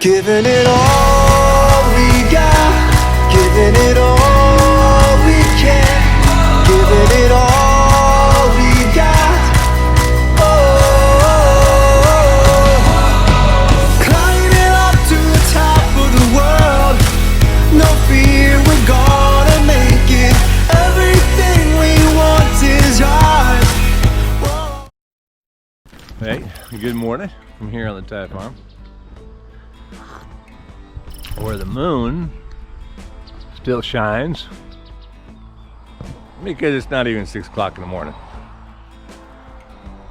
Giving it all we got, giving it all we can, giving it all we got. Oh, climbing up to the top of the world, no fear, we're gonna make it. Everything we want is ours. Whoa. Hey, good morning from here on the Thai farm, where the moon still shines because it's not even 6 o'clock in the morning.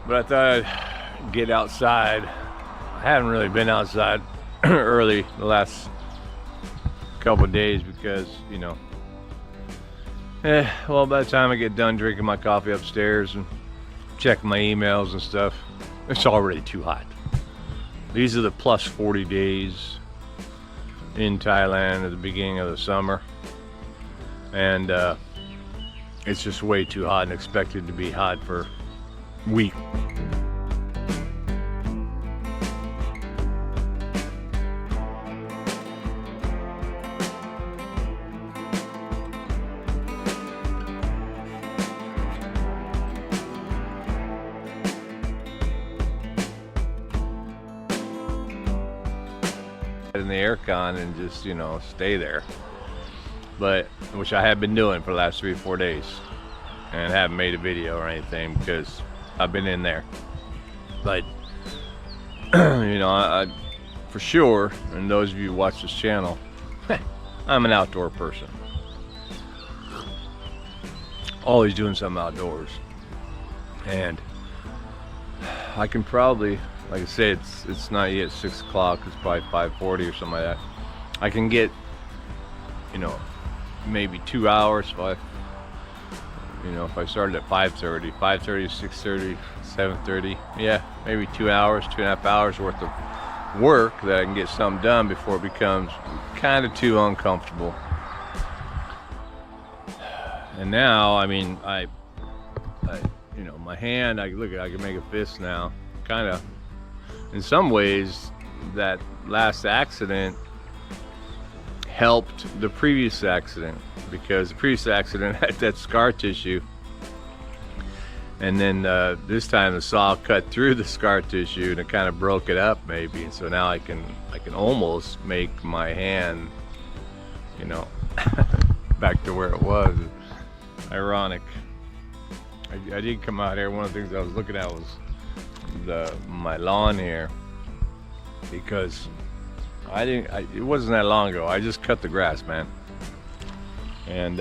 But I thought I'd get outside. I haven't really been outside early the last couple of days because, you know, well, by the time I get done drinking my coffee upstairs and check my emails and stuff, it's already too hot. These are the plus 40 days in Thailand at the beginning of the summer, and it's just way too hot and expected to be hot for weeks. In the aircon and just, you know, stay there, but which I have been doing for the last 3 or 4 days and haven't made a video or anything because I've been in there. But you know, I for sure, and those of you who watch this channel, I'm an outdoor person, always doing something outdoors, and I can probably, like I say, it's not yet 6 o'clock, it's probably 5:40 or something like that. I can get, you know, maybe 2 hours if I started at 5:30, 6:30, 7:30, yeah, maybe 2 hours, 2.5 hours worth of work that I can get something done before it becomes kind of too uncomfortable. And now, I mean, I you know, my hand, I can make a fist now, kind of. In some ways, that last accident helped the previous accident, because the previous accident had that scar tissue, and then this time the saw cut through the scar tissue and it kind of broke it up maybe, and so now I can almost make my hand, you know, back to where it was. Ironic. I did come out here. One of the things I was looking at was my lawn here, because it wasn't that long ago I just cut the grass, man, and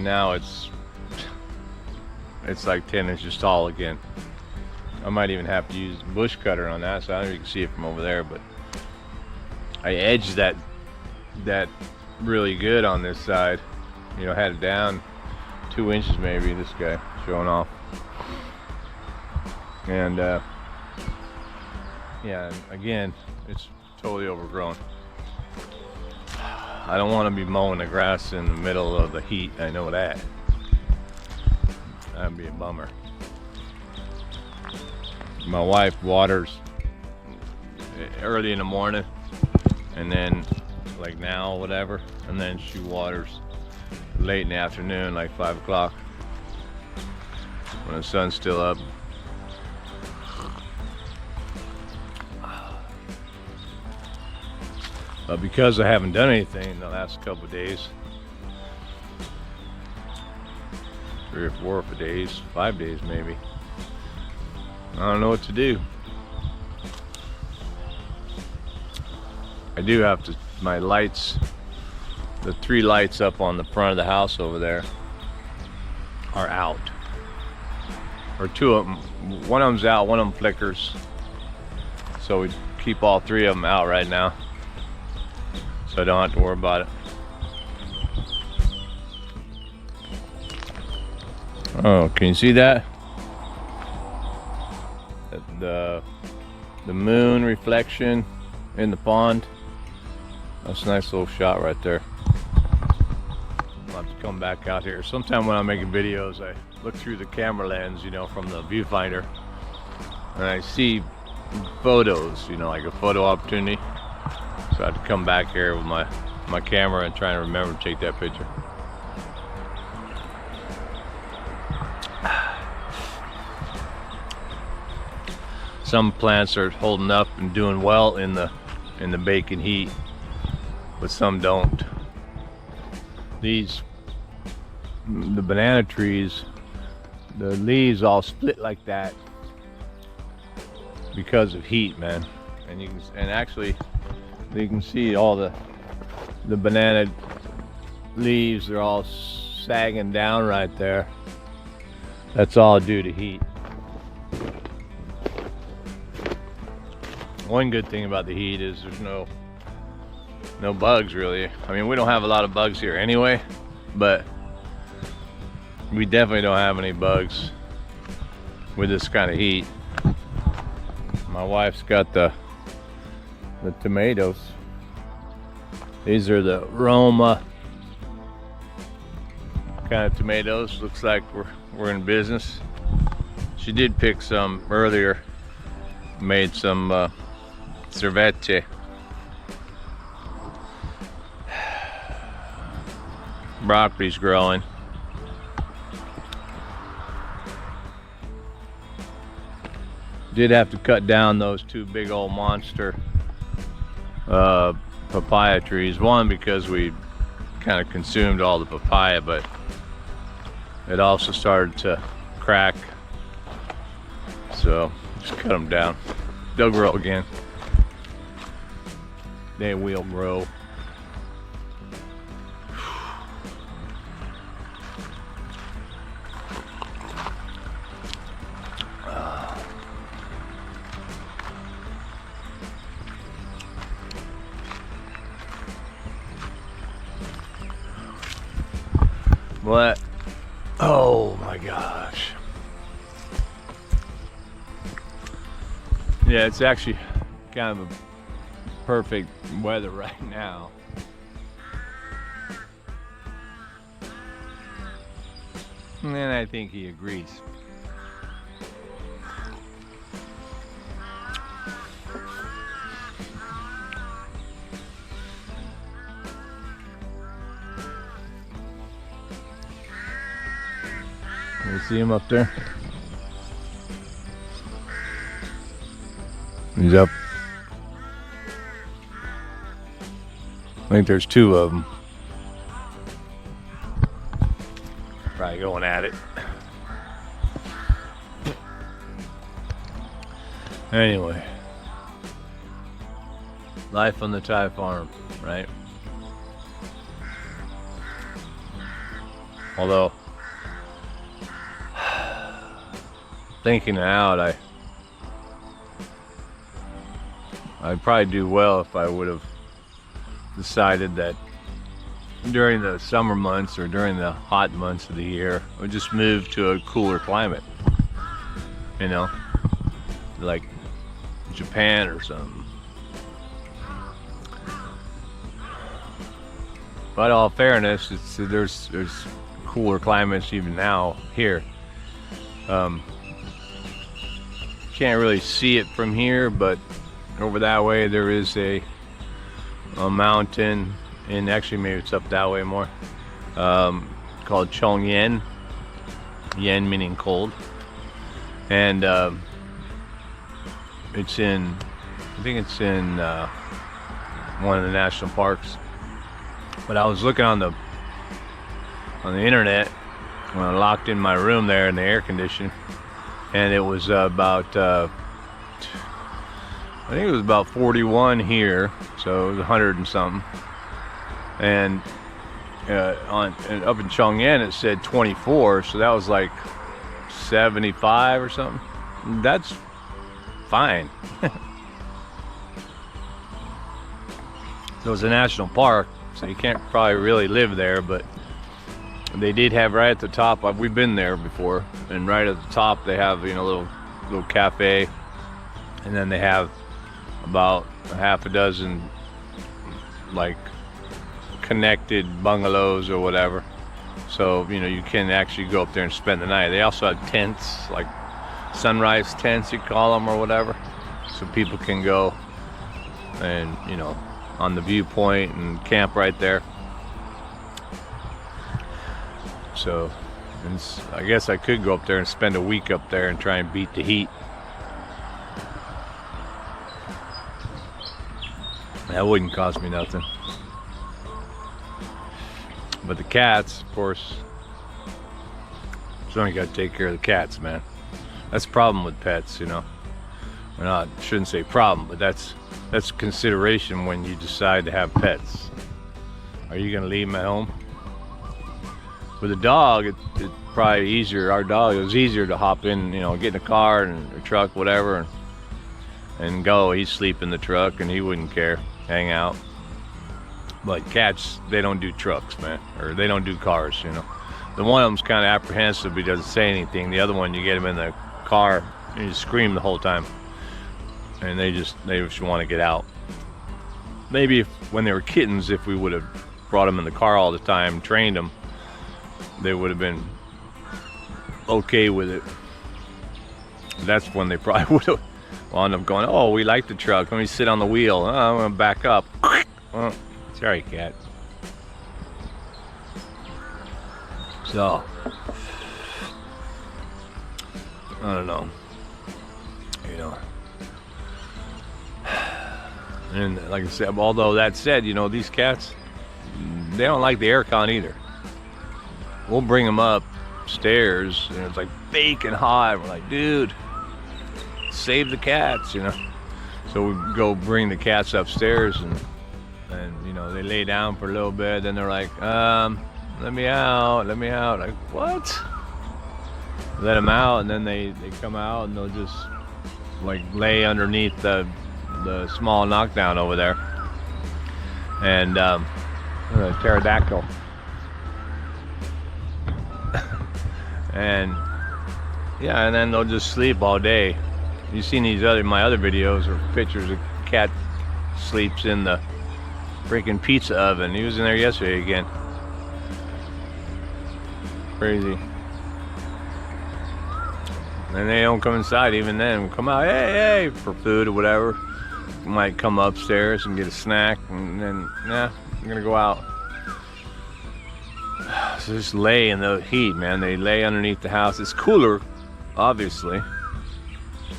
now it's like 10 inches tall again. I might even have to use bush cutter on that, so I don't know if you can see it from over there, but I edged that really good on this side, you know, had it down 2 inches maybe, this guy showing off, and yeah, again, it's totally overgrown. I don't want to be mowing the grass in the middle of the heat, I know that. That'd be a bummer. My wife waters early in the morning, and then like now, whatever, and then she waters late in the afternoon, like 5 o'clock, when the sun's still up. But because I haven't done anything in the last couple of days, 3 or 4 days, 5 days maybe, I don't know what to do. I do have to, my lights, the 3 lights up on the front of the house over there are out. Or 2 of them, one of them's out, one of them flickers. So we keep all 3 of them out right now, so I don't have to worry about it. Oh, can you see that? The moon reflection in the pond. That's a nice little shot right there. I'll have to come back out here. Sometime when I'm making videos, I look through the camera lens, you know, from the viewfinder, and I see photos, you know, like a photo opportunity. So I have to come back here with my camera and try to remember to take that picture. Some plants are holding up and doing well in the baking heat, but some don't. The banana trees, the leaves all split like that because of heat, man. And actually you can see all the banana leaves, they're all sagging down right there. That's all due to heat. One good thing about the heat is there's no bugs really. I mean, we don't have a lot of bugs here anyway, but we definitely don't have any bugs with this kind of heat. My wife's got the tomatoes. These are the Roma kind of tomatoes. Looks like we're in business. She did pick some earlier, made some cervece. Broccoli's growing. Did have to cut down those two big old monster papaya trees. One, because we kind of consumed all the papaya, but it also started to crack. So just cut them down. They'll grow again. They will grow. What? Oh my gosh. Yeah, it's actually kind of a perfect weather right now. And I think he agrees. You see him up there? He's up. I think there's two of them. Probably going at it. Anyway. Life on the Thai farm, right? Although, thinking out, I'd probably do well if I would have decided that during the summer months or during the hot months of the year, I would just move to a cooler climate. You know, like Japan or something. But all fairness, there's cooler climates even now here. Can't really see it from here, but over that way there is a mountain, and actually maybe it's up that way more, called Chongyan. Yen meaning cold, and it's in, I think it's in one of the national parks. But I was looking on the internet when I locked in my room there in the air conditioning, and it was about I think it was about 41 here, so it was 100 and something. And up in Chongyan it said 24, so that was like 75 or something. That's fine. So it's a national park, so you can't probably really live there, but they did have right at the top, we've been there before, and right at the top they have, you know, little cafe, and then they have about a half a dozen like connected bungalows or whatever. So, you know, you can actually go up there and spend the night. They also have tents, like sunrise tents you call them or whatever, so people can go and, you know, on the viewpoint and camp right there. So I guess I could go up there and spend a week up there and try and beat the heat. That wouldn't cost me nothing. But the cats, of course, so you gotta take care of the cats, man. That's the problem with pets, you know. Shouldn't say problem, but that's consideration when you decide to have pets. Are you gonna leave them at home? With a dog, it's probably easier. Our dog, it was easier to hop in, you know, get in a car and a truck, whatever, and go. He'd sleep in the truck and he wouldn't care, hang out. But cats, they don't do trucks, man, or they don't do cars, you know. The one of them's kind of apprehensive, he doesn't say anything. The other one, you get him in the car and you scream the whole time, and they just want to get out. Maybe when they were kittens, if we would have brought them in the car all the time, trained them, they would have been okay with it. That's when they probably would have wound up going, oh, we like the truck, let me sit on the wheel. Oh, I'm gonna back up. Oh, sorry, cat. So I don't know, you know. And like I said, although that said, you know, these cats, they don't like the aircon either. We'll bring them upstairs and it's like baking hot. We're like, dude, save the cats, you know. So we go bring the cats upstairs and you know, they lay down for a little bit, then they're like, let me out. Like, what? Let them out, and then they come out and they'll just like lay underneath the small knockdown over there. And pterodactyl. And yeah, and then they'll just sleep all day. You've seen my other videos or pictures of cat sleeps in the freaking pizza oven. He was in there yesterday again. Crazy. And they don't come inside even then. Come out, hey, for food or whatever. Might come upstairs and get a snack, and then, nah, I'm gonna go out. So just lay in the heat, man. They lay underneath the house. It's cooler, obviously,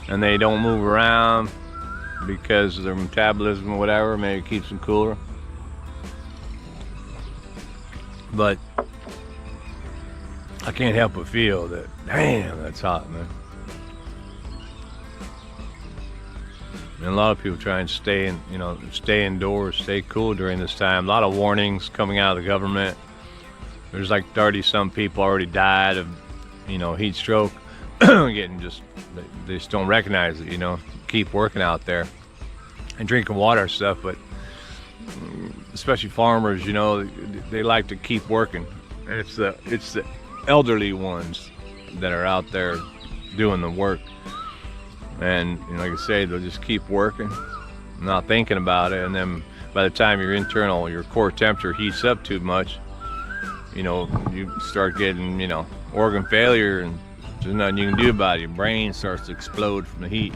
and they don't move around because of their metabolism or whatever. Maybe it keeps them cooler. But I can't help but feel that, damn, that's hot, man. And a lot of people try and stay indoors, stay cool during this time. A lot of warnings coming out of the government. There's like 30-some people already died of, you know, heat stroke. They just don't recognize it, you know. Keep working out there and drinking water and stuff, but especially farmers, you know, they like to keep working. And it's the elderly ones that are out there doing the work. And you know, like I say, they'll just keep working, not thinking about it, and then by the time your core temperature heats up too much, you know, you start getting, you know, organ failure, and there's nothing you can do about it. Your brain starts to explode from the heat.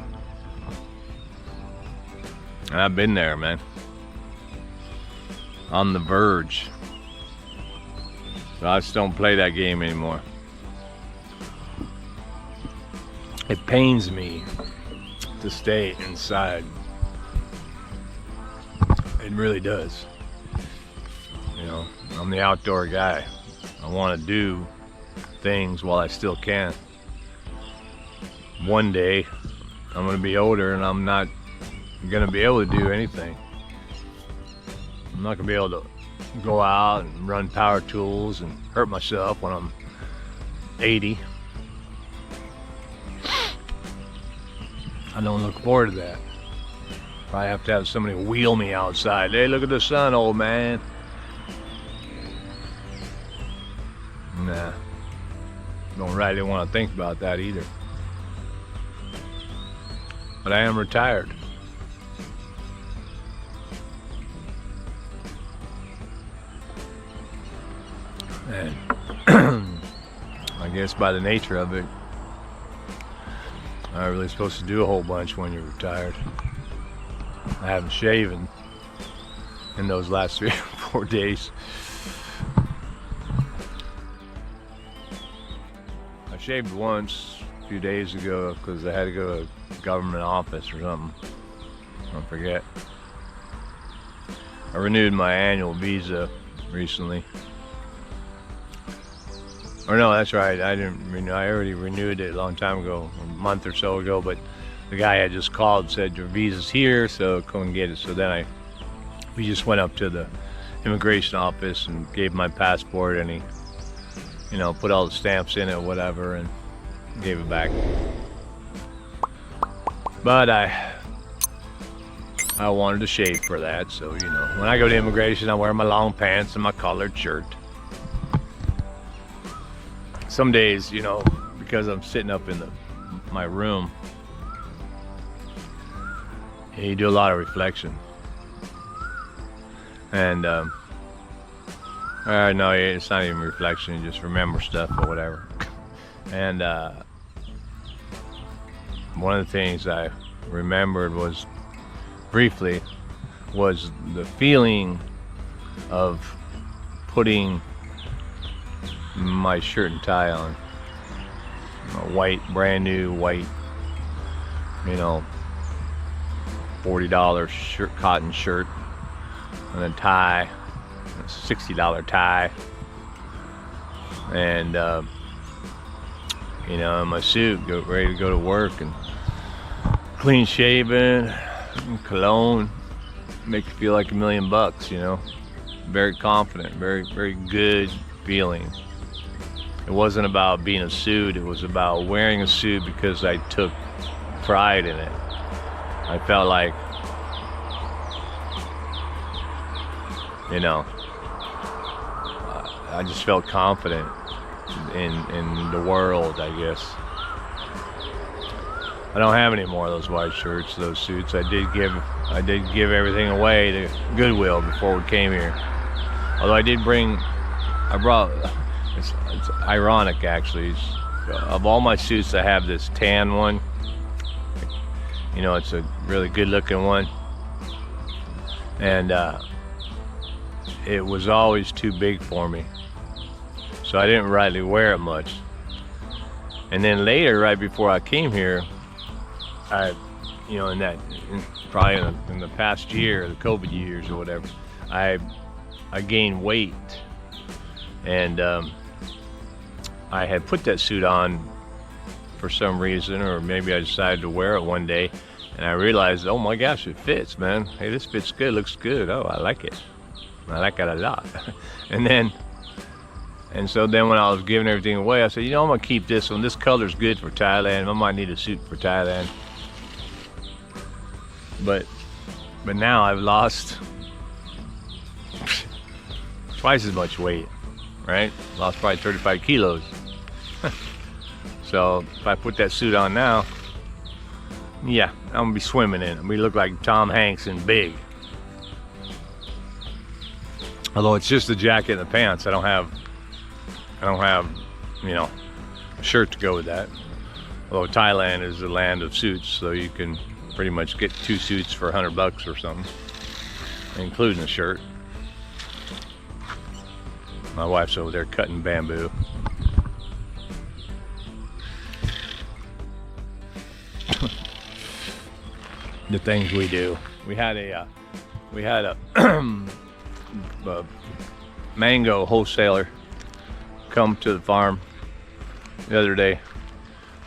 And I've been there, man. On the verge. So I just don't play that game anymore. It pains me to stay inside. It really does. You know, I'm the outdoor guy. I want to do things while I still can. One day, I'm going to be older and I'm not going to be able to do anything. I'm not going to be able to go out and run power tools and hurt myself when I'm 80. I don't look forward to that. Probably have to have somebody wheel me outside. Hey, look at the sun, old man. Nah. Don't really want to think about that either. But I am retired. And I guess by the nature of it, I'm not really supposed to do a whole bunch when you're retired. I haven't shaven in those last 3 or 4 days. I shaved once a few days ago because I had to go to a government office or something. I forget. I renewed my annual visa recently. Or no, that's right. I didn't renew. I already renewed it a long time ago, a month or so ago. But the guy had just called, said your visa's here, so come and get it. So then we just went up to the immigration office and gave my passport, and he, you know, put all the stamps in it, whatever, and gave it back. But I wanted to shave for that, so you know, when I go to immigration, I wear my long pants and my collared shirt. Some days, you know, because I'm sitting up in my room, you do a lot of reflection. And no, it's not even reflection, you just remember stuff or whatever. And one of the things I remembered was briefly was the feeling of putting my shirt and tie on, a white, brand new white, you know, $40 shirt, cotton shirt, and a tie, a $60 tie, and you know, in my suit, ready to go to work, and clean shaven, and cologne, make you feel like $1 million, you know. Very confident, very, very good feeling. It wasn't about being a suit, it was about wearing a suit because I took pride in it. I felt like, you know, I just felt confident in the world, I guess. I don't have any more of those white shirts, those suits. I did give everything away to Goodwill before we came here. Although I brought, it's ironic actually, of all my suits I have this tan one. You know, it's a really good looking one. And it was always too big for me. So I didn't rightly wear it much. And then later, right before I came here, you know, probably in the past year, the COVID years or whatever, I gained weight, and I had put that suit on for some reason, or maybe I decided to wear it one day, and I realized, oh my gosh, it fits, man. Hey, this fits good, looks good. Oh, I like it. I like it a lot. And so then when I was giving everything away, I said, you know, I'm gonna keep this one. This color's good for Thailand. I might need a suit for Thailand. But now I've lost twice as much weight, right? Lost probably 35 kilos. So if I put that suit on now, yeah, I'm gonna be swimming in it. We look like Tom Hanks in Big. Although it's just the jacket and the pants. I don't have, you know, a shirt to go with that. Although Thailand is the land of suits, so you can pretty much get 2 suits for $100 or something, including a shirt. My wife's over there cutting bamboo. The things we do. We had a mango wholesaler come to the farm the other day.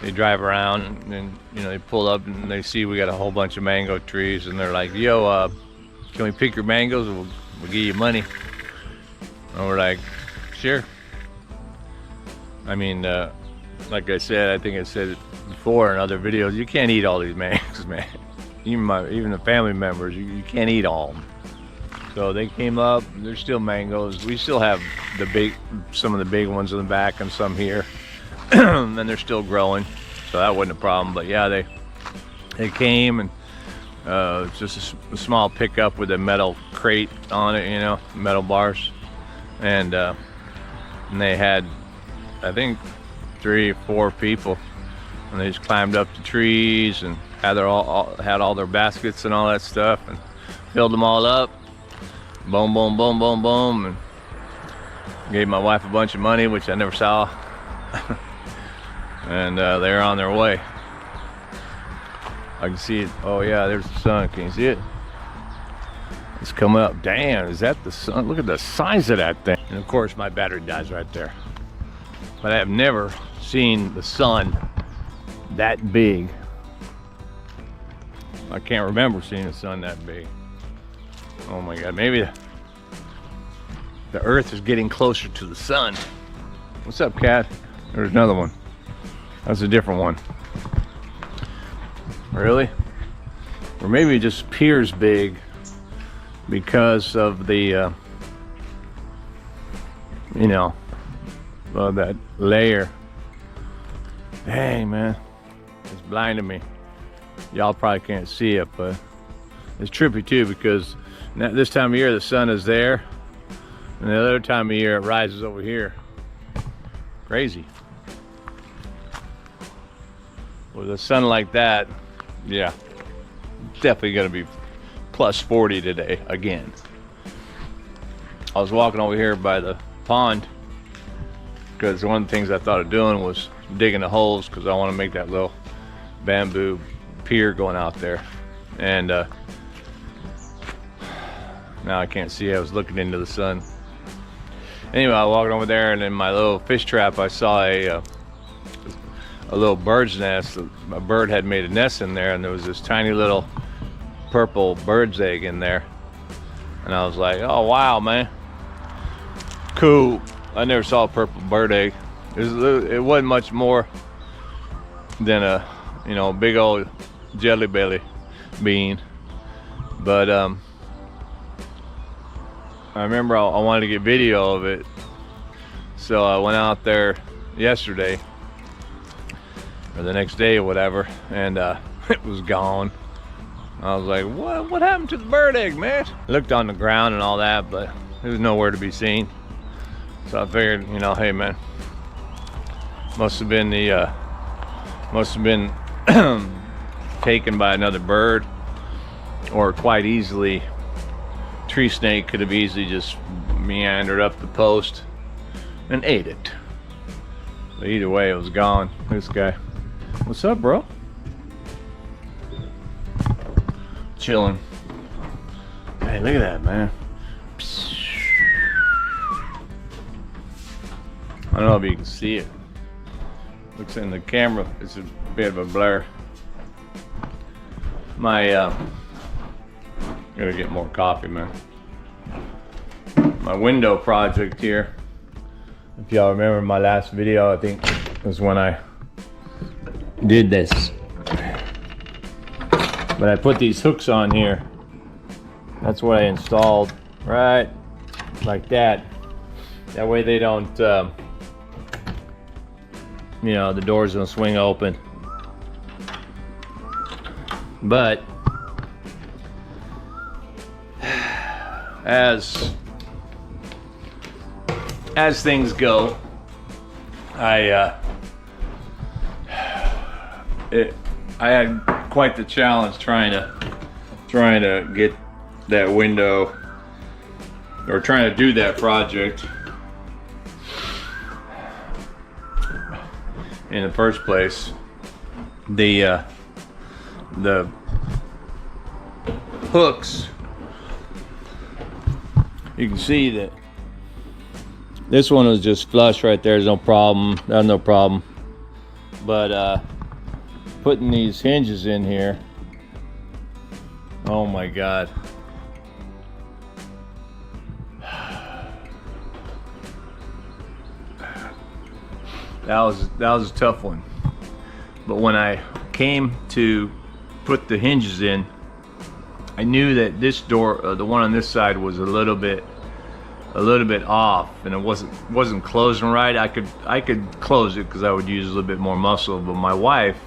They drive around and you know, they pull up and they see we got a whole bunch of mango trees, and they're like, yo, can we pick your mangoes? We'll give you money. And we're like, sure. I mean, like I said, I think I said it before in other videos, you can't eat all these mangoes, man. Even the family members, you can't eat all of them. So they came up, there's still mangoes. We still have some of the big ones in the back and some here. And they're still growing, so that wasn't a problem. But yeah, they came, and it's just a small pickup with a metal crate on it, you know, metal bars. And they had, I think, 3 or 4 people, and they just climbed up the trees and had all their baskets and all that stuff, and filled them all up. boom, boom, boom, boom, boom, and gave my wife a bunch of money, which I never saw. And they're on their way. I can see it. Oh yeah, there's the sun. Can you see it? It's coming up. Damn, is that the sun? Look at the size of that thing. And of course my battery dies right there. But I have never seen the sun that big. I can't remember seeing the sun that big. Oh my God, maybe the earth is getting closer to the sun. What's up, cat? There's another one. That's a different one. Really? Or maybe it just appears big because of the, you know, that layer. Dang, man. It's blinding me. Y'all probably can't see it, but it's trippy too, because this time of year the sun is there, and the other time of year it rises over here. Crazy. With a sun like that, yeah, definitely gonna be plus 40 today again. I was walking over here by the pond because one of the things I thought of doing was digging the holes, because I want to make that little bamboo pier going out there. And now I can't see. I was looking into the sun. Anyway, I walked over there, and in my little fish trap I saw a little bird's nest. A bird had made a nest in there, and there was this tiny little purple bird's egg in there. And I was like, oh wow, man, cool. I never saw a purple bird egg. It wasn't much more than a, you know, big old jelly belly bean. But I remember I wanted to get video of it, so I went out there yesterday or the next day or whatever, and it was gone. I was like, what happened to the bird egg, man? I looked on the ground and all that, but it was nowhere to be seen. So I figured, you know, hey man, must have been taken by another bird, or quite easily tree snake could have easily just meandered up the post and ate it. But either way, it was gone. This guy. What's up, bro? Chilling. Hey, look at that, man. I don't know if you can see it. Looks in the camera, it's a bit of a blur. Gotta get more coffee, man. My window project here. If y'all remember my last video, I think was when I did this. But I put these hooks on here. That's what I installed, right? Like that. That way they don't, you know, the doors don't swing open. But as things go, I had quite the challenge trying to get that window, or trying to do that project in the first place. The hooks, you can see that this one was just flush right there. There's no problem. That's no problem. But putting these hinges in here, oh my God. That was a tough one. But when I came to put the hinges in, I knew that this door, the one on this side, was a little bit off, and it wasn't closing right. I could close it because I would use a little bit more muscle, but my wife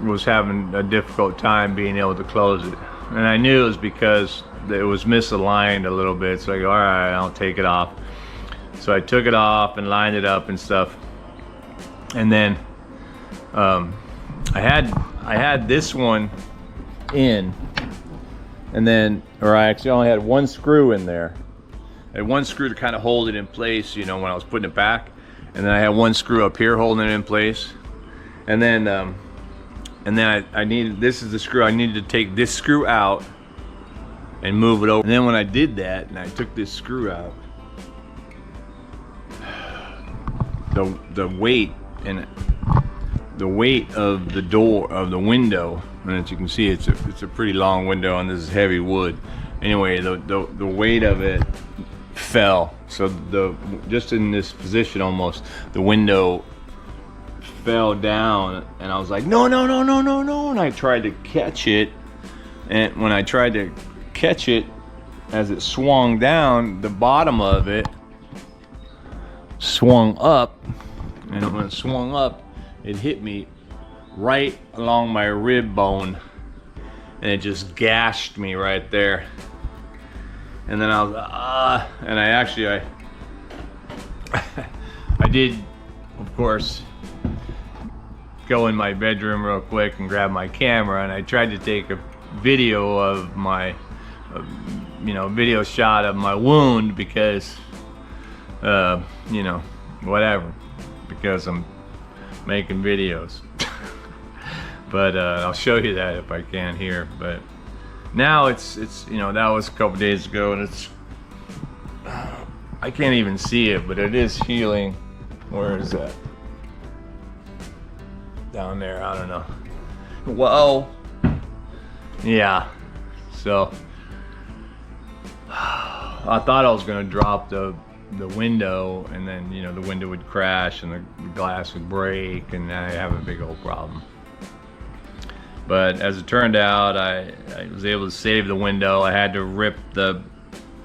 was having a difficult time being able to close it, and I knew it was because it was misaligned a little bit. So I go, all right, I'll take it off. So I took it off and lined it up and stuff, and then I had this one in, and then, or I actually only had one screw in there. I had one screw to kind of hold it in place, you know, when I was putting it back, and then I had one screw up here holding it in place, and then I needed, this is the screw, I needed to take this screw out and move it over. And then when I did that and I took this screw out, the weight of the door of the window, and as you can see, it's a pretty long window, and this is heavy wood. Anyway, the weight of it fell. So just in this position, almost the window fell down, and I was like, no, and I tried to catch it, and when I tried to catch it as it swung down, the bottom of it swung up, and when it swung up, it hit me right along my rib bone, and it just gashed me right there. And then I was and I did, of course, go in my bedroom real quick and grab my camera, and I tried to take a video of my video shot of my wound, because you know, whatever, because I'm making videos. But I'll show you that if I can here. But now it's you know, that was a couple days ago, and it's I can't even see it, but it is healing. Where is that? Down there, I don't know. Whoa. Yeah. So I thought I was gonna drop the window, and then, you know, the window would crash and the glass would break, and I have a big old problem. But as it turned out, I was able to save the window. I had to rip the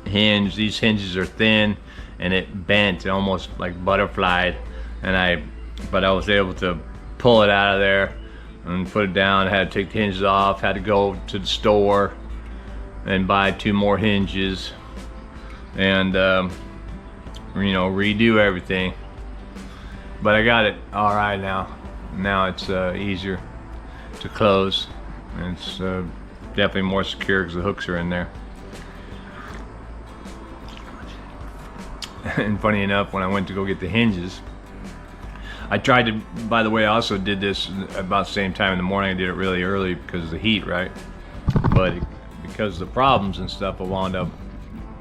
hinge. These hinges are thin, and it bent, almost like butterflied, but I was able to pull it out of there and put it down. I had to take the hinges off, had to go to the store and buy 2 more hinges, and you know, redo everything. But I got it all right now. Now it's easier to close, and it's definitely more secure because the hooks are in there. And funny enough, when I went to go get the hinges, I tried to, by the way, I also did this about the same time in the morning. I did it really early because of the heat, right? But because of the problems and stuff, I wound up,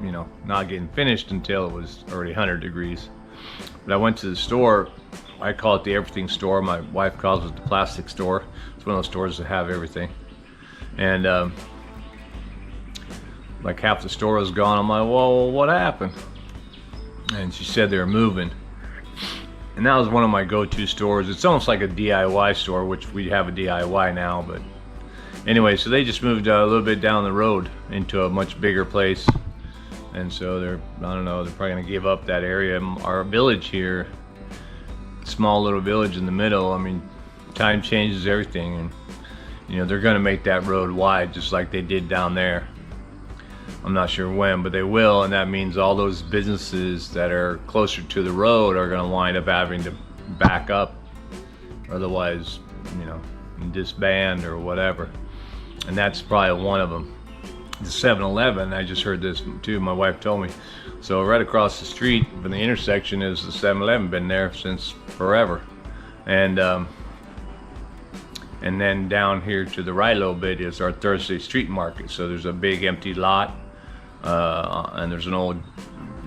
you know, not getting finished until it was already 100 degrees. But I went to the store. I call it the everything store. My wife calls it the plastic store. It's one of those stores that have everything. And like half the store was gone. I'm like, well, what happened? And she said they were moving. And that was one of my go-to stores. It's almost like a DIY store, which we have a DIY now. But anyway, so they just moved a little bit down the road into a much bigger place. And so they're, I don't know, they're probably gonna give up that area. Our village here, small little village in the middle, I mean, time changes everything, and you know, they're gonna make that road wide just like they did down there. I'm not sure when, but they will, and that means all those businesses that are closer to the road are gonna wind up having to back up, otherwise, you know, disband or whatever. And that's probably one of them. The 7-Eleven, I just heard this too, my wife told me. So right across the street from the intersection is the 7-Eleven, been there since forever. And then down here to the right a little bit is our Thursday street market. So there's a big empty lot, and there's an old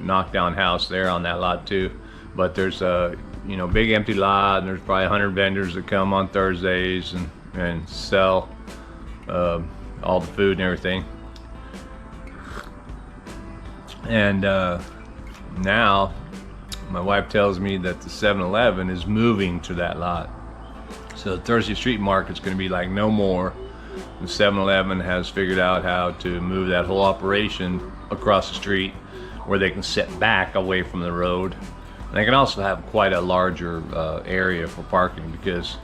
knockdown house there on that lot too. But there's a, you know, big empty lot, and there's probably 100 vendors that come on Thursdays and sell all the food and everything. And now my wife tells me that the 7-Eleven is moving to that lot. So the Thursday street market's going to be like no more. The 7-Eleven has figured out how to move that whole operation across the street where they can sit back away from the road. And they can also have quite a larger area for parking, because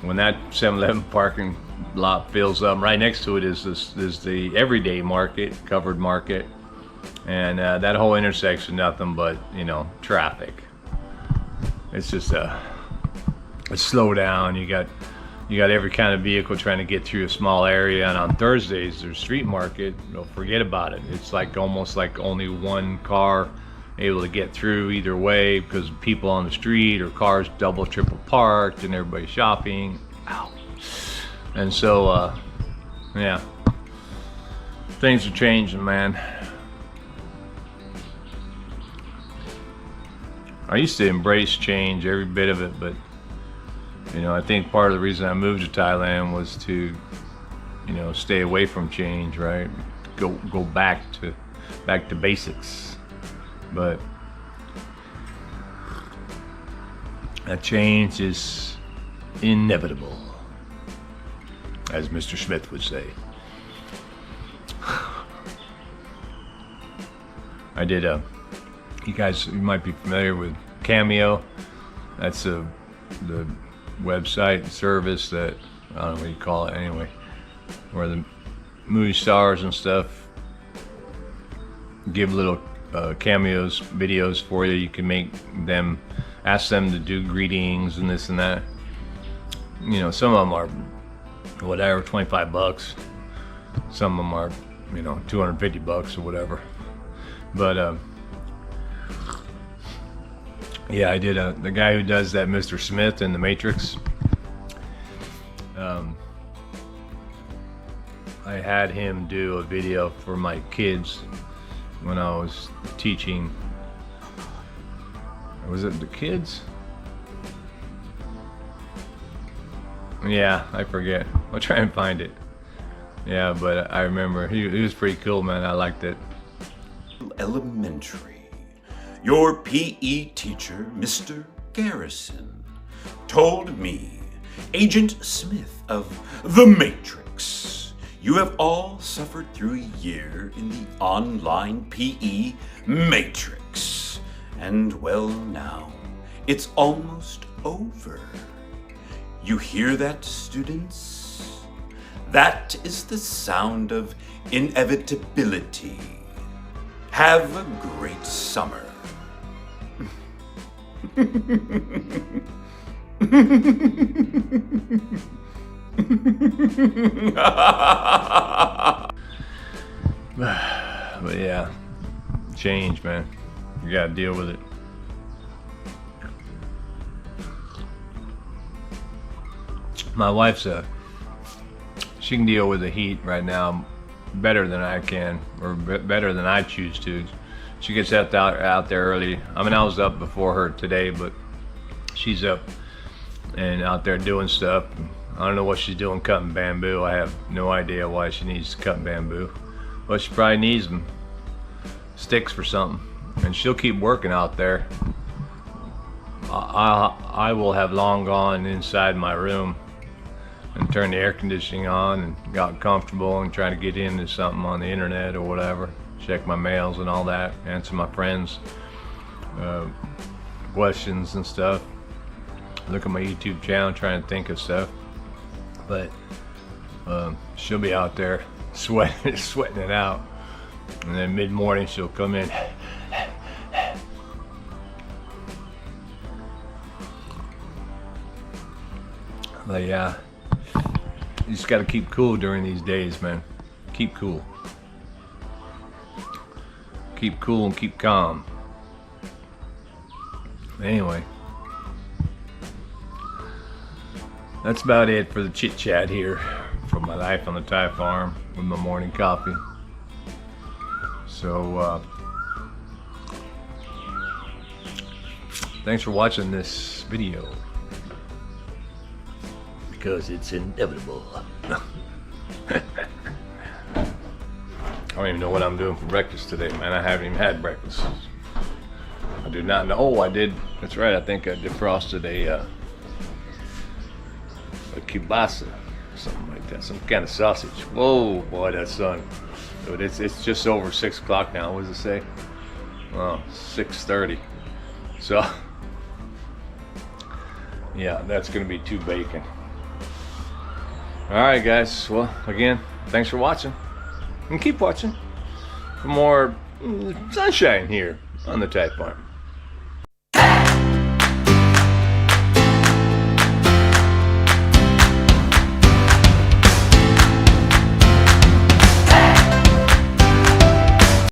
when that 7-Eleven parking lot fills up, right next to it is the everyday market, covered market, and that whole intersection, nothing but, you know, traffic. It's just a slow down. You got, you got every kind of vehicle trying to get through a small area, and on Thursdays there's street market. Forget about it. It's like almost like only one car able to get through either way because people on the street or cars double triple parked and everybody's shopping. Ow. And so yeah, things are changing, man. I used to embrace change, every bit of it, but I think part of the reason I moved to Thailand was to stay away from change, right? Go back to basics. But that change is inevitable, as Mr. Smith would say. I did you might be familiar with CAMEO. That's the website service that, I don't know what you call it anyway, where the movie stars and stuff give little cameos, videos for you. You can ask them to do greetings and this and that. Some of them are whatever, $25. Some of them are, $250 or whatever. But yeah, I did the guy who does that, Mr. Smith in The Matrix. I had him do a video for my kids when I was teaching. Was it the kids? Yeah, I forget. I'll try and find it. Yeah, but I remember he was pretty cool, man. I liked it. Elementary. Your PE teacher, Mr. Garrison, told me, Agent Smith of The Matrix, you have all suffered through a year in the online PE matrix. And well, now, it's almost over. You hear that, students? That is the sound of inevitability. Have a great summer. But yeah, change, man. You gotta deal with it. My wife's she can deal with the heat right now better than I can, or better than I choose to. She gets out there early. I mean, I was up before her today, but she's up and out there doing stuff. I don't know what she's doing, cutting bamboo. I have no idea why she needs to cut bamboo, but she probably needs them sticks for something, and she'll keep working out there. I will have long gone inside my room and turned the air conditioning on and got comfortable and trying to get into something on the internet or whatever, check my mails and all that, answer my friends' questions and stuff, look at my YouTube channel, trying to think of stuff. But she'll be out there sweating it out, and then mid-morning she'll come in. But yeah, you just gotta keep cool during these days, man. Keep cool. Keep cool and keep calm. Anyway, that's about it for the chit chat here from my life on the Thai farm with my morning coffee. So thanks for watching this video, because it's inevitable. I don't even know what I'm doing for breakfast today, man. I haven't even had breakfast. I do not know. Oh, I did. That's right. I think I defrosted a kielbasa, something like that, some kind of sausage. Whoa, boy, that sun. Dude, it's just over 6 o'clock now. What does it say? Oh, 6:30. So, yeah, that's gonna be 2 bacon. All right, guys. Well, again, thanks for watching, and keep watching for more sunshine here on the Thai farm.